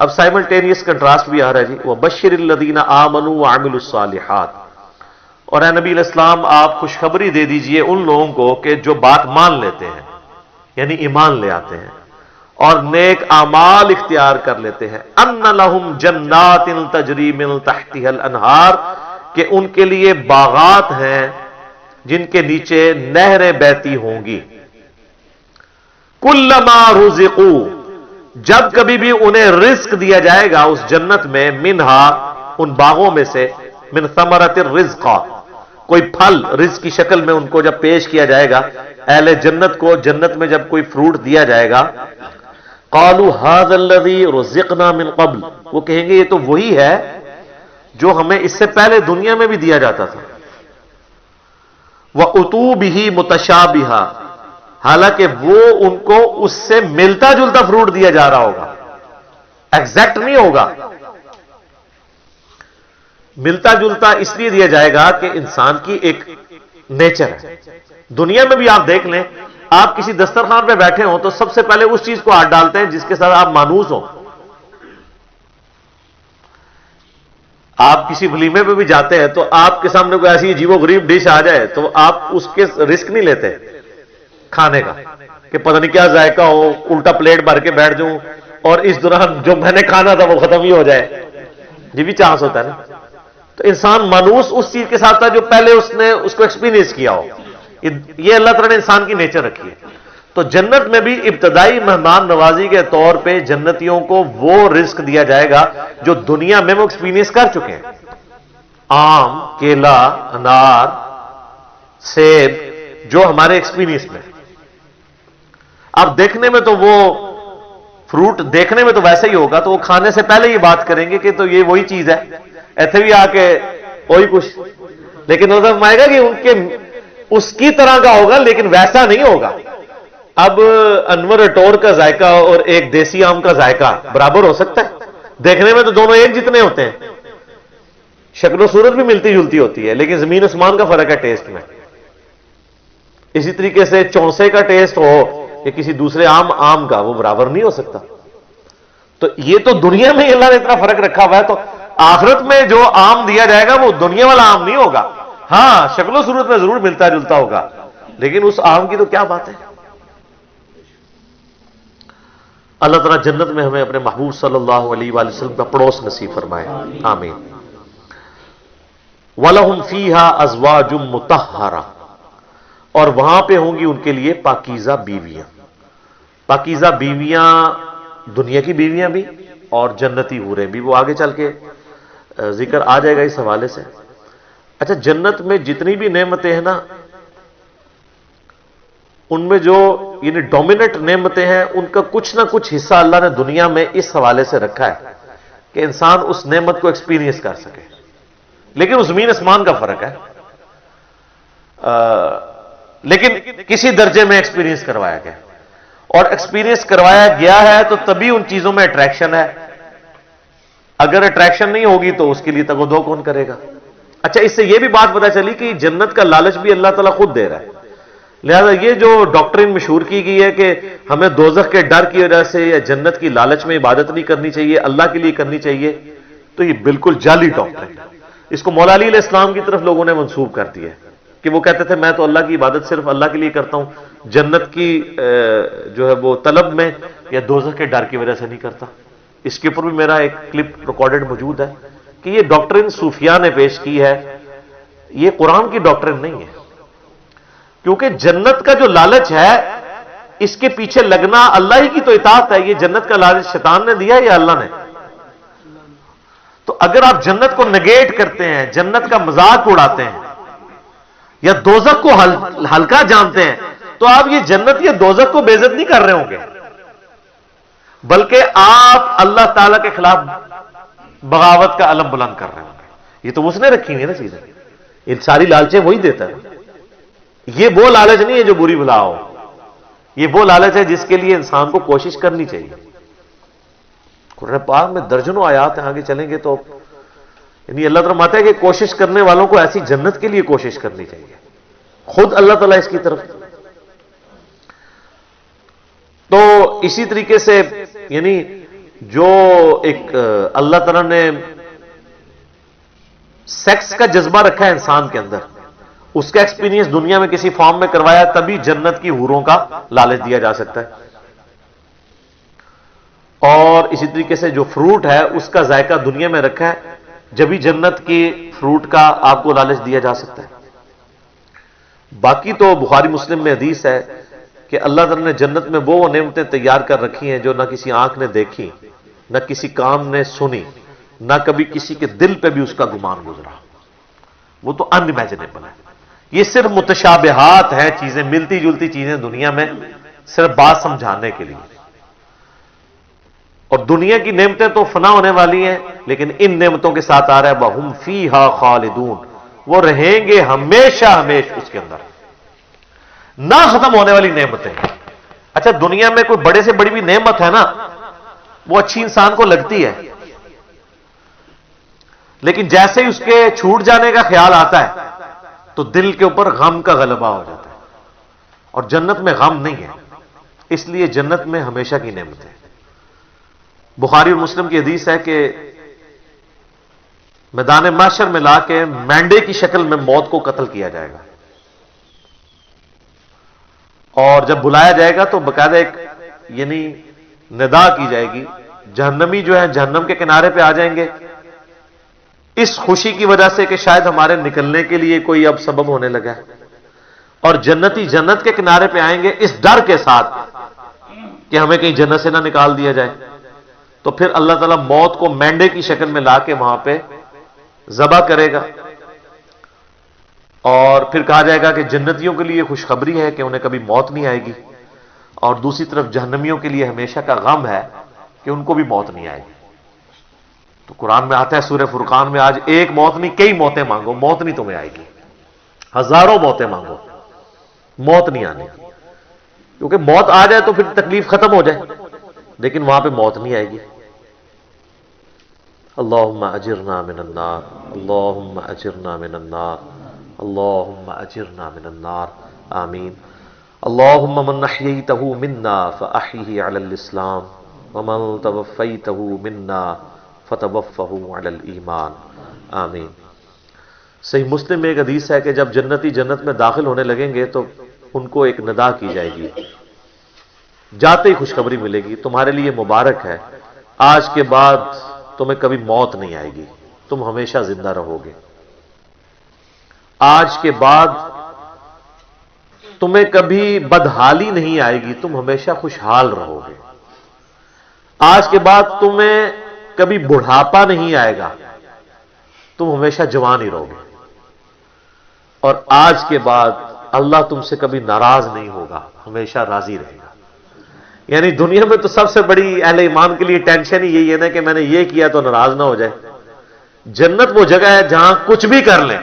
اب simultaneous contrast بھی آ رہا ہے جی، وَبَشِّرِ الَّذِينَ آمَنُوا وَعَمِلُوا الصَّالِحَاتِ، اور اے نبی علیہ السلام آپ خوشخبری دے دیجئے ان لوگوں کو کہ جو بات مان لیتے ہیں، یعنی ایمان لے آتے ہیں اور نیک اعمال اختیار کر لیتے ہیں، ان لہم جنات تجری من تحتها الانہار، کہ ان کے لیے باغات ہیں جن کے نیچے نہریں بہتی ہوں گی، کلما رزقوا، جب کبھی بھی انہیں رزق دیا جائے گا اس جنت میں، منہا ان باغوں میں سے، من ثمرۃ الرزق، کوئی پھل رزق کی شکل میں ان کو جب پیش کیا جائے گا، اہل جنت کو جنت میں جب کوئی فروٹ دیا جائے گا، قالوا هذا الذي رزقنا من قبل، وہ کہیں گے یہ تو وہی ہے جو ہمیں اس سے پہلے دنیا میں بھی دیا جاتا تھا، وَأُتُوا بِهِ مُتَشَابِهًا، حالانکہ وہ ان کو اس سے ملتا جلتا فروٹ دیا جا رہا ہوگا، ایگزیکٹ نہیں ہوگا، ملتا جلتا اس لیے دیا جائے گا کہ انسان کی ایک نیچر ہے۔ دنیا میں بھی آپ دیکھ لیں، آپ کسی دسترخوان پہ بیٹھے ہوں تو سب سے پہلے اس چیز کو ہاتھ ڈالتے ہیں جس کے ساتھ آپ مانوس ہوں۔ آپ کسی ولیمے پہ بھی جاتے ہیں تو آپ کے سامنے کوئی ایسی عجیب و غریب ڈش آ جائے تو آپ اس کے رسک نہیں لیتے کھانے کا کہ پتہ نہیں کیا ذائقہ ہو، الٹا پلیٹ بھر کے بیٹھ جاؤں اور اس دوران جو میں نے کھانا تھا وہ ختم ہی ہو جائے، یہ بھی چانس ہوتا ہے نا۔ تو انسان مانوس اس چیز کے ساتھ تھا جو پہلے اس نے اس کو ایکسپیرینس کیا ہو، یہ اللہ تعالیٰ نے انسان کی نیچر رکھی ہے۔ تو جنت میں بھی ابتدائی مہمان نوازی کے طور پہ جنتیوں کو وہ رزق دیا جائے گا جو دنیا میں وہ ایکسپیرینس کر چکے ہیں، آم، کیلا، انار، سیب، جو ہمارے ایکسپیرینس میں۔ اب دیکھنے میں تو وہ فروٹ دیکھنے میں تو ویسا ہی ہوگا، تو وہ کھانے سے پہلے یہ بات کریں گے کہ تو یہ وہی چیز ہے، ایتھے بھی آ کے وہی کچھ، لیکن وہ فرمائے گا کہ ان کے اس کی طرح کا ہوگا لیکن ویسا نہیں ہوگا۔ اب انور اٹور کا ذائقہ اور ایک دیسی آم کا ذائقہ برابر ہو سکتا ہے؟ دیکھنے میں تو دونوں ایک جتنے ہوتے ہیں، شکل و صورت بھی ملتی جلتی ہوتی ہے، لیکن زمین آسمان کا فرق ہے ٹیسٹ میں۔ اسی طریقے سے چونسے کا ٹیسٹ ہو یا کسی دوسرے آم کا، وہ برابر نہیں ہو سکتا۔ تو یہ تو دنیا میں اللہ نے اتنا فرق رکھا ہوا ہے، تو آخرت میں جو آم دیا جائے گا وہ دنیا والا آم نہیں ہوگا، ہاں شکل و صورت میں ضرور ملتا جلتا ہوگا، لیکن اس آم کی تو کیا بات ہے۔ اللہ تعالیٰ جنت میں ہمیں اپنے محبوب صلی اللہ علیہ وآلہ وسلم کا پڑوس نصیب فرمائے، آمین۔ وَلَهُمْ فِيهَا أَزْوَاجٌ مُطَهَّرَةٌ، اور وہاں پہ ہوں گی ان کے لیے پاکیزہ بیویاں۔ پاکیزہ بیویاں دنیا کی بیویاں بھی اور جنتی حوریں بھی، وہ آگے چل کے ذکر آ جائے گا اس حوالے سے۔ اچھا، جنت میں جتنی بھی نعمتیں ہیں نا، ان میں جو یعنی ڈومیننٹ نعمتیں ہیں، ان کا کچھ نہ کچھ حصہ اللہ نے دنیا میں اس حوالے سے رکھا ہے کہ انسان اس نعمت کو ایکسپیرینس کر سکے، لیکن وہ زمین آسمان کا فرق ہے، لیکن کسی درجے میں ایکسپیرینس کروایا گیا، اور ایکسپیرینس کروایا گیا ہے تو تبھی ان چیزوں میں اٹریکشن ہے، اگر اٹریکشن نہیں ہوگی تو اس کے لیے تگ و دو کون کرے گا۔ اچھا، اس سے یہ بھی بات پتہ چلی کہ جنت کا لالچ بھی اللہ تعالیٰ خود دے رہا ہے، لہذا یہ جو ڈاکٹرین مشہور کی گئی ہے کہ ہمیں دوزخ کے ڈر کی وجہ سے یا جنت کی لالچ میں عبادت نہیں کرنی چاہیے، اللہ کے لیے کرنی چاہیے، تو یہ بالکل جعلی ڈاکٹرین ہے۔ اس کو مولا علی علیہ السلام کی طرف لوگوں نے منسوب کر دیا ہے کہ وہ کہتے تھے میں تو اللہ کی عبادت صرف اللہ کے لیے کرتا ہوں، جنت کی جو ہے وہ طلب میں یا دوزخ کے ڈر کی وجہ سے نہیں کرتا۔ اس کے اوپر بھی میرا ایک کلپ ریکارڈڈ موجود ہے کہ یہ ڈاکٹرین صوفیاء نے پیش کی ہے، یہ قرآن کی ڈاکٹرین نہیں ہے، کیونکہ جنت کا جو لالچ ہے اس کے پیچھے لگنا اللہ ہی کی تو اطاعت ہے۔ یہ جنت کا لالچ شیطان نے دیا یا اللہ نے؟ تو اگر آپ جنت کو نگیٹ کرتے ہیں، جنت کا مذاق اڑاتے ہیں یا دوزخ کو ہلکا جانتے ہیں، تو آپ یہ جنت یا دوزخ کو بے عزت نہیں کر رہے ہوں گے، بلکہ آپ اللہ تعالی کے خلاف بغاوت کا علم بلند کر رہے ہوں گے۔ یہ تو اس نے رکھی ہوئی ہے نا چیزیں، یہ ساری لالچیں وہی دیتا ہے۔ یہ وہ لالچ نہیں ہے جو بری بلا ہو، یہ وہ لالچ ہے جس کے لیے انسان کو کوشش کرنی چاہیے۔ قرآن پاک میں درجنوں آیات ہیں، آگے چلیں گے تو یعنی اللہ تعالیٰ فرماتا ہے کہ کوشش کرنے والوں کو ایسی جنت کے لیے کوشش کرنی چاہیے، خود اللہ تعالیٰ اس کی طرف۔ تو اسی طریقے سے یعنی جو ایک اللہ تعالیٰ نے سیکس کا جذبہ رکھا ہے انسان کے اندر، اس کا ایکسپیرینس دنیا میں کسی فارم میں کروایا، تبھی جنت کی حوروں کا لالچ دیا جا سکتا ہے۔ اور اسی طریقے سے جو فروٹ ہے اس کا ذائقہ دنیا میں رکھا ہے، جبھی جنت کی فروٹ کا آپ کو لالچ دیا جا سکتا ہے۔ باقی تو بخاری مسلم میں حدیث ہے کہ اللہ تعالیٰ نے جنت میں وہ نعمتیں تیار کر رکھی ہیں جو نہ کسی آنکھ نے دیکھی، نہ کسی کان نے سنی، نہ کبھی کسی کے دل پہ بھی اس کا گمان گزرا۔ وہ تو ان امیجنیبل ہے۔ یہ صرف متشابہات ہیں، چیزیں ملتی جلتی چیزیں دنیا میں، صرف بات سمجھانے کے لیے۔ اور دنیا کی نعمتیں تو فنا ہونے والی ہیں، لیکن ان نعمتوں کے ساتھ آ رہا ہے وَهُمْ فِيهَا خَالِدُونَ، وہ رہیں گے ہمیشہ ہمیشہ اس کے اندر، نہ ختم ہونے والی نعمتیں۔ اچھا، دنیا میں کوئی بڑے سے بڑی بھی نعمت ہے نا، وہ اچھی انسان کو لگتی ہے، لیکن جیسے ہی اس کے چھوٹ جانے کا خیال آتا ہے تو دل کے اوپر غم کا غلبہ ہو جاتا ہے، اور جنت میں غم نہیں ہے، اس لیے جنت میں ہمیشہ کی نعمت ہے۔ بخاری اور مسلم کی حدیث ہے کہ میدان محشر میں لا کے مینڈے کی شکل میں موت کو قتل کیا جائے گا، اور جب بلایا جائے گا تو باقاعدہ ایک یعنی ندا کی جائے گی، جہنمی جو ہے جہنم کے کنارے پہ آ جائیں گے، اس خوشی کی وجہ سے کہ شاید ہمارے نکلنے کے لیے کوئی اب سبب ہونے لگا ہے، اور جنتی جنت کے کنارے پہ آئیں گے اس ڈر کے ساتھ کہ ہمیں کہیں جنت سے نہ نکال دیا جائے۔ تو پھر اللہ تعالیٰ موت کو مینڈے کی شکل میں لا کے وہاں پہ ذبح کرے گا، اور پھر کہا جائے گا کہ جنتیوں کے لیے خوشخبری ہے کہ انہیں کبھی موت نہیں آئے گی، اور دوسری طرف جہنمیوں کے لیے ہمیشہ کا غم ہے کہ ان کو بھی موت نہیں آئے گی۔ تو قرآن میں آتا ہے سورہ فرقان میں، آج ایک موت نہیں کئی موتیں مانگو، موت نہیں تمہیں آئے گی، ہزاروں موتیں مانگو، موت نہیں آنے کی، کیونکہ موت آ جائے تو پھر تکلیف ختم ہو جائے، لیکن وہاں پہ موت نہیں آئے گی۔ اللہم اجرنا من النار، اللہم اجرنا من النار، اللہم اجرنا من النار، آمین۔ اللہم من احییتہ منا فاحیہ علی الاسلام، ومن توفیتہ منا فتوفہ علی الایمان، آمین۔ صحیح مسلم میں ایک حدیث ہے کہ جب جنتی جنت میں داخل ہونے لگیں گے تو ان کو ایک ندا کی جائے گی، جاتے ہی خوشخبری ملے گی، تمہارے لیے مبارک ہے، آج کے بعد تمہیں کبھی موت نہیں آئے گی، تم ہمیشہ زندہ رہو گے، آج کے بعد تمہیں کبھی بدحالی نہیں آئے گی، تم ہمیشہ خوشحال رہو گے، آج کے بعد تمہیں کبھی بڑھاپا نہیں آئے گا، تم ہمیشہ جوان ہی رہو گے، اور آج کے بعد اللہ تم سے کبھی ناراض نہیں ہوگا، ہمیشہ راضی رہے گا۔ یعنی دنیا میں تو سب سے بڑی اہل ایمان کے لیے ٹینشن ہی یہی ہے نا کہ میں نے یہ کیا تو ناراض نہ ہو جائے۔ جنت وہ جگہ ہے جہاں کچھ بھی کر لیں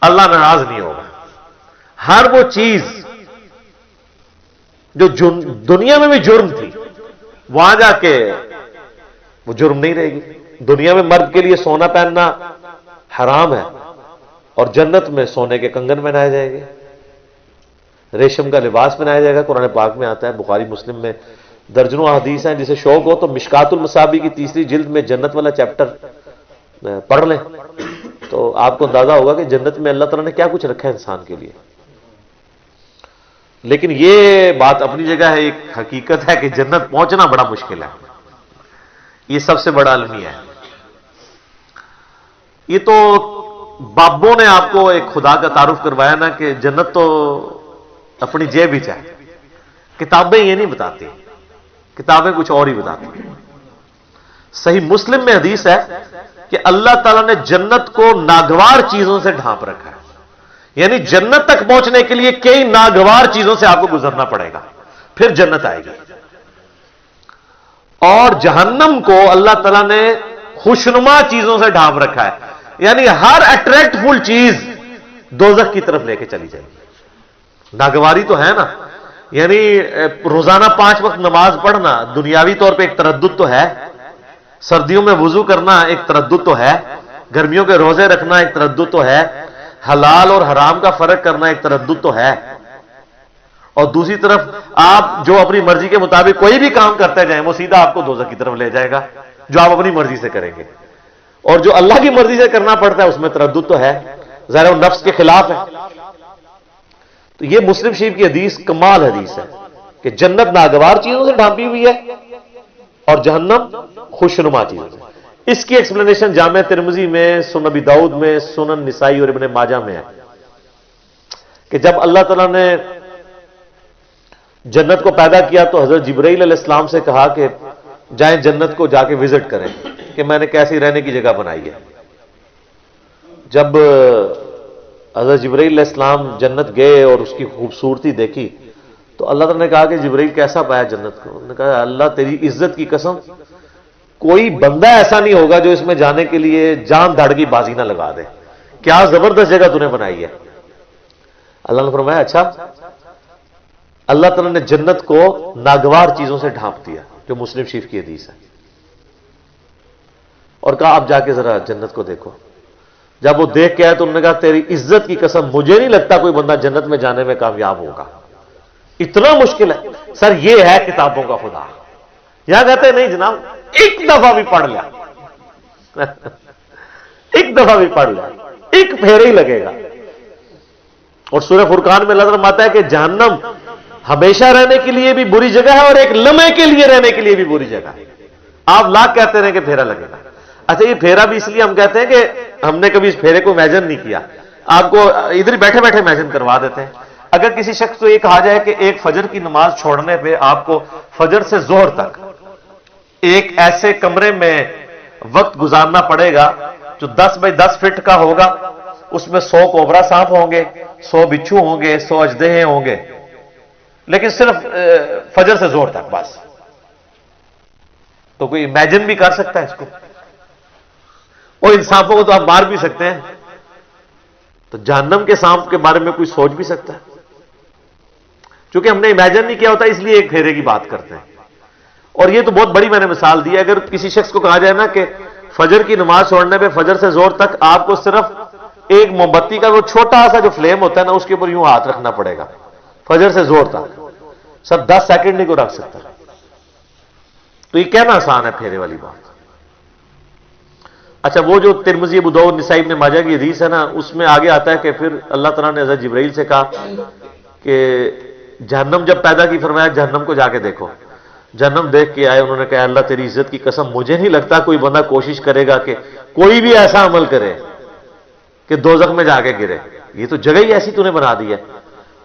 اللہ ناراض نہیں ہوگا، ہر وہ چیز جو دنیا میں بھی جرم تھی وہاں جا کے وہ جرم نہیں رہے گی۔ دنیا میں مرد کے لیے سونا پہننا حرام ہے، اور جنت میں سونے کے کنگن پہنائے جائیں گے، ریشم کا لباس پہنایا جائے گا۔ قرآن پاک میں آتا ہے، بخاری مسلم میں درجنوں حدیث ہیں، جسے شوق ہو تو مشکات المصابیح کی 3 جلد میں جنت والا چیپٹر پڑھ لیں تو آپ کو اندازہ ہوگا کہ جنت میں اللہ تعالیٰ نے کیا کچھ رکھا ہے انسان کے لیے۔ لیکن یہ بات اپنی جگہ ہے، ایک حقیقت ہے کہ جنت پہنچنا بڑا مشکل ہے، یہ سب سے بڑا المیہ ہے۔ یہ تو بابوں نے آپ کو ایک خدا کا تعارف کروایا نا کہ جنت تو اپنی جیب ہی چاہے، کتابیں یہ نہیں بتاتی، کتابیں کچھ اور ہی بتاتی ہیں۔ صحیح مسلم میں حدیث ہے کہ اللہ تعالیٰ نے جنت کو ناگوار چیزوں سے ڈھانپ رکھا ہے، یعنی جنت تک پہنچنے کے لیے کئی ناگوار چیزوں سے آپ کو گزرنا پڑے گا، پھر جنت آئے گی۔ اور جہنم کو اللہ تعالیٰ نے خوشنما چیزوں سے ڈھانپ رکھا ہے، یعنی ہر اٹریکٹ فل چیز دوزخ کی طرف لے کے چلی جائے گی۔ ناگواری تو ہے نا، یعنی روزانہ 5 وقت نماز پڑھنا دنیاوی طور پہ ایک تردد تو ہے، سردیوں میں وضو کرنا ایک تردد تو ہے، گرمیوں کے روزے رکھنا ایک تردد تو ہے، حلال اور حرام کا فرق کرنا ایک تردد تو ہے، اور دوسری طرف آپ جو اپنی مرضی کے مطابق کوئی بھی کام کرتے جائیں وہ سیدھا آپ کو دوزخ کی طرف لے جائے گا، جو آپ اپنی مرضی سے کریں گے. اور جو اللہ کی مرضی سے کرنا پڑتا ہے اس میں تردد تو ہے، ظاہر وہ نفس کے خلاف ہے. تو یہ مسلم شریف کی حدیث کمال حدیث ہے کہ جنت ناگوار چیزوں سے ڈھانپی ہوئی ہے اور جہنم خوشنما چیزوں سے. اس کی ایکسپلینیشن جامع ترمذی میں، سنن ابی داؤد میں، سنن نسائی اور ابن ماجہ میں ہے کہ جب اللہ تعالیٰ نے جنت کو پیدا کیا تو حضرت جبرائیل علیہ السلام سے کہا کہ جائیں جنت کو جا کے وزٹ کریں کہ میں نے کیسی رہنے کی جگہ بنائی ہے. جب حضرت جبرائیل علیہ السلام جنت گئے اور اس کی خوبصورتی دیکھی تو اللہ تعالیٰ نے کہا کہ جبرائیل کیسا پایا جنت کو؟ انہوں نے کہا اللہ تیری عزت کی قسم کوئی بندہ ایسا نہیں ہوگا جو اس میں جانے کے لیے جان دھاڑ کی بازی نہ لگا دے. کیا زبردست جگہ تو نے بنائی ہے. اللہ نے فرمایا اچھا. اللہ تعالیٰ نے جنت کو ناگوار چیزوں سے ڈھانپ دیا، جو مسلم شریف کی حدیث ہے، اور کہا آپ جا کے ذرا جنت کو دیکھو. جب وہ دیکھ کے آئے تو انہوں نے کہا تیری عزت کی قسم مجھے نہیں لگتا کوئی بندہ جنت میں جانے میں کامیاب ہوگا، اتنا مشکل ہے. سر یہ ہے کتابوں کا خدا. یہاں کہتے ہیں نہیں جناب ایک دفعہ بھی پڑھ لیا ایک دفعہ بھی پڑھ لیا ایک پھیرے ہی لگے گا. اور سورہ فرقان میں اللہ فرماتا ہے کہ جہنم ہمیشہ رہنے کے لیے بھی بری جگہ ہے اور ایک لمحے کے لیے رہنے کے لیے بھی بری جگہ ہے. آپ لاکھ کہتے رہے کہ پھیرا لگے گا. اچھا یہ پھیرا بھی اس لیے ہم کہتے ہیں کہ ہم نے کبھی اس پھیرے کو امیجن نہیں کیا، آپ کو ادھر بیٹھے بیٹھے امیجن کروا دیتے ہیں. اگر کسی شخص کو یہ کہا جائے کہ ایک فجر کی نماز چھوڑنے پہ آپ کو فجر سے ظہر تک ایک ایسے کمرے میں وقت گزارنا پڑے گا جو 10 بائی 10 فٹ کا ہوگا، اس میں 100 کوبرا سانپ ہوں گے، 100 بچھو ہوں گے، 100 اژدہے ہوں گے، لیکن صرف فجر سے ظہر تک بس، تو کوئی امیجن بھی کر سکتا ہے اس کو؟ اور ان سانپوں کو تو آپ مار بھی سکتے ہیں، تو جہنم کے سانپ کے بارے میں کوئی سوچ بھی سکتا ہے؟ چونکہ ہم نے امیجن نہیں کیا ہوتا اس لیے ایک پھیرے کی بات کرتے ہیں. اور یہ تو بہت بڑی میں نے مثال دی ہے. اگر کسی شخص کو کہا جائے نا کہ فجر کی نماز چھوڑنے پہ فجر سے زور تک آپ کو صرف ایک موم بتی کا وہ چھوٹا سا جو فلیم ہوتا ہے نا اس کے اوپر یوں ہاتھ رکھنا پڑے گا فجر سے زور تک، سب 10 سیکنڈ نہیں کو رکھ سکتا. تو یہ کہنا آسان ہے پھیرے والی بات. اچھا وہ جو ترمذی ابو داؤد نسائی ابن ماجہ کی حدیث ہے نا اس میں آگے آتا ہے کہ پھر اللہ تعالیٰ نے حضرت جبرائیل سے کہا کہ جہنم جب پیدا کی فرمایا جہنم کو جا کے دیکھو. جہنم دیکھ کے آئے، انہوں نے کہا اللہ تیری عزت کی قسم مجھے نہیں لگتا کوئی بندہ کوشش کرے گا کہ کوئی بھی ایسا عمل کرے کہ دوزخ میں جا کے گرے. یہ تو جگہ ہی ایسی تو نے بنا دی ہے.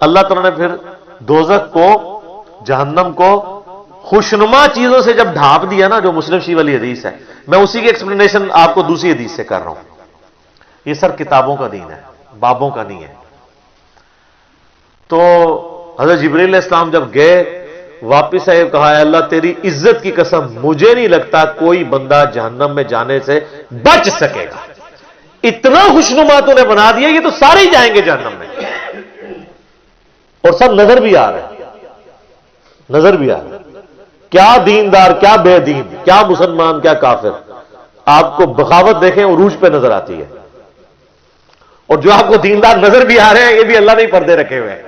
اللہ تعالیٰ نے پھر دوزخ کو جہنم کو خوشنما چیزوں سے جب ڈھانپ دیا نا، جو مسلم شریف والی حدیث ہے، میں اسی کی ایکسپلینیشن آپ کو دوسری حدیث سے کر رہا ہوں. یہ سر کتابوں کا دین ہے، بابوں کا نہیں ہے. تو حضرت جبرائیل علیہ السلام جب گئے واپس آئے، کہا ہے اللہ تیری عزت کی قسم مجھے نہیں لگتا کوئی بندہ جہنم میں جانے سے بچ سکے گا. اتنا خوشنما تو نے بنا دیا، یہ تو سارے ہی جائیں گے جہنم میں. اور سب نظر بھی آ رہے ہیں، نظر بھی آ رہے ہیں. کیا دیندار، کیا بے دین، کیا مسلمان، کیا کافر. آپ کو بغاوت دیکھیں عروج پہ نظر آتی ہے. اور جو آپ کو دیندار نظر بھی آ رہے ہیں یہ بھی اللہ نے پردے رکھے ہوئے ہیں.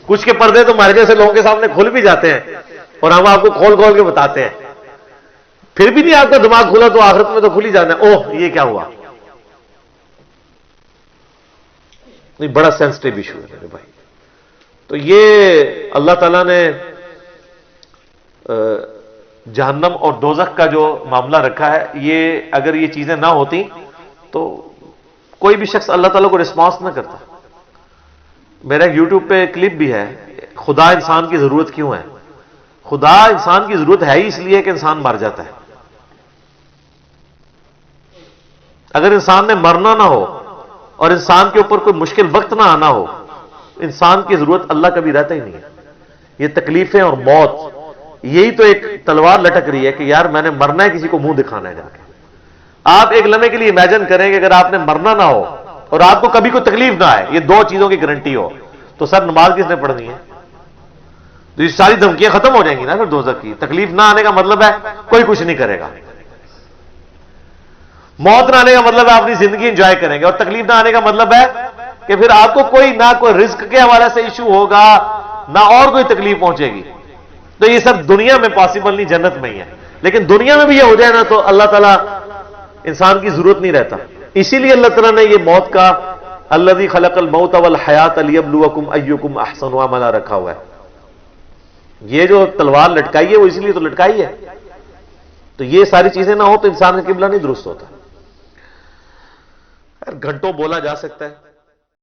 کچھ کے پردے تو ہمارے جیسے لوگوں کے سامنے کھل بھی جاتے ہیں اور ہم آپ کو کھول کھول کے بتاتے ہیں، پھر بھی نہیں آپ کا دماغ کھلا تو آخرت میں تو کھل ہی جانا ہے. اوہ یہ کیا ہوا. نہیں بڑا سینسٹیو ایشو ہے میرے بھائی. تو یہ اللہ تعالیٰ نے جہنم اور دوزخ کا جو معاملہ رکھا ہے، یہ اگر یہ چیزیں نہ ہوتی تو کوئی بھی شخص اللہ تعالیٰ کو رسپانس نہ کرتا. میرا ایک یوٹیوب پہ کلپ بھی ہے، خدا انسان کی ضرورت کیوں ہے. خدا انسان کی ضرورت ہے ہی اس لیے کہ انسان مر جاتا ہے. اگر انسان نے مرنا نہ ہو اور انسان کے اوپر کوئی مشکل وقت نہ آنا ہو، انسان کی ضرورت اللہ کبھی رہتا ہی نہیں ہے. یہ تکلیفیں اور موت یہی تو ایک تلوار لٹک رہی ہے کہ یار میں نے مرنا ہے، کسی کو منہ دکھانا ہے جا کے. آپ ایک لمحے کے لیے امیجن کریں کہ اگر آپ نے مرنا نہ ہو اور آپ کو کبھی کوئی تکلیف نہ آئے، یہ دو چیزوں کی گارنٹی ہو، تو سر نماز کس نے پڑھنی ہے؟ تو یہ ساری دھمکیاں ختم ہو جائیں گی نا پھر دوزخ کی. تکلیف نہ آنے کا مطلب ہے کوئی کچھ نہیں کرے گا. موت نہ آنے کا مطلب ہے اپنی زندگی انجوائے کریں گے. اور تکلیف نہ آنے کا مطلب ہے کہ پھر آپ کو کوئی نہ کوئی رزق کے حوالے سے ایشو ہوگا، نہ اور کوئی تکلیف پہنچے گی. تو یہ سب دنیا میں پاسبل نہیں، جنت میں ہی ہے. لیکن دنیا میں بھی یہ ہو جائے نا تو اللہ تعالیٰ انسان کی ضرورت نہیں رہتا. اسی لیے اللہ تعالیٰ نے یہ موت کا الذی خلق الموت والحیات لیبلوکم ایکم احسن عملا رکھا ہوا ہے. یہ جو تلوار لٹکائی ہے وہ اس لیے تو لٹکائی ہے. تو یہ ساری چیزیں نہ ہو تو انسان کا قبلہ نہیں درست ہوتا. گھنٹوں بولا جا سکتا ہے.